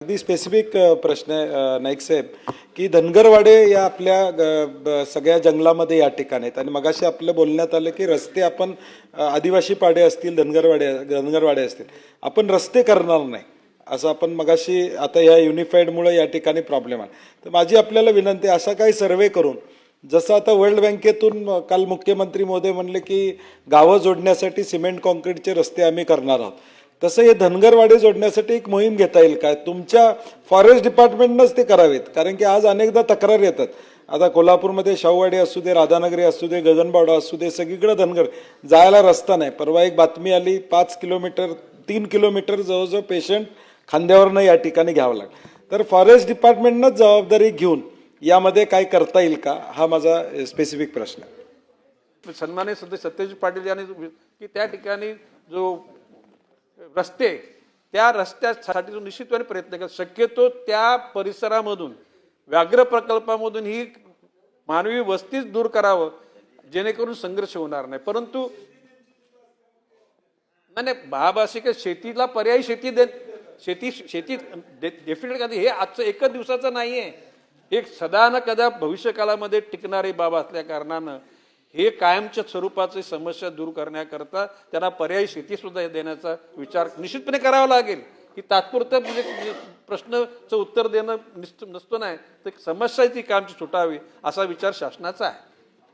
अगदी स्पेसिफिक प्रश्न आहे नाईक साहेब की धनगरवाडे या आपल्या सगळ्या जंगलामध्ये या ठिकाणी आहेत आणि मगाशी आपलं बोलण्यात आलं की रस्ते आपण आदिवासी पाडे असतील धनगरवाडे असतील आपण रस्ते करणार नाही असं आपण मगाशी आता या युनिफाईडमुळे या ठिकाणी प्रॉब्लेम आहे। तर माझी आपल्याला विनंती असा काही सर्वे करून जसं आता वर्ल्ड बँकेतून काल मुख्यमंत्री महोदय म्हणले की गावं जोडण्यासाठी सिमेंट कॉन्क्रीटचे रस्ते आम्ही करणार आहोत, तसं हे धनगरवाडे जोडण्यासाठी एक मोहीम घेता येईल का? तुमच्या फॉरेस्ट डिपार्टमेंटनंच ते करावेत, कारण की आज अनेकदा तक्रार येतात। आता कोल्हापूरमध्ये शाहूवाडी असू दे, राधानगरी असू दे, गगनबावडा असू दे, सगळीकडे धनगर जायला रस्ता नाही। परवा एक बातमी आली 5 किलोमीटर 3 किलोमीटर जवळजवळ पेशंट खांद्यावरनं या ठिकाणी घ्यावं लागलं। तर फॉरेस्ट डिपार्टमेंटनंच जबाबदारी घेऊन यामध्ये काय करता येईल का, हा माझा स्पेसिफिक प्रश्न आहे। सन्माननीय सदस्य सत्यजित पाटील यांनी की त्या ठिकाणी जो रस्ते त्या रस्त्यासाठी जो निश्चितपणे प्रयत्न केला, शक्यतो त्या परिसरामधून व्याघ्र प्रकल्पामधून ही मानवी वस्तीच दूर करावं जेणेकरून संघर्ष होणार नाही। परंतु नाही महाभाषिक शेतीला पर्यायी शेती डेफिनेटली हे आजचं एकच दिवसाचं नाहीये, एक सदा न कदा भविष्यकाळामध्ये टिकणारी बाब असल्या कारणानं हे कायमच्या स्वरूपाची समस्या दूर करण्याकरता त्यांना पर्यायी शेती सुद्धा देण्याचा विचार निश्चितपणे करावा लागेल। की तात्पुरतं म्हणजे प्रश्नाचं उत्तर देणं नसतो नाही तर समस्या ती कायमची सुटावी असा विचार शासनाचा आहे।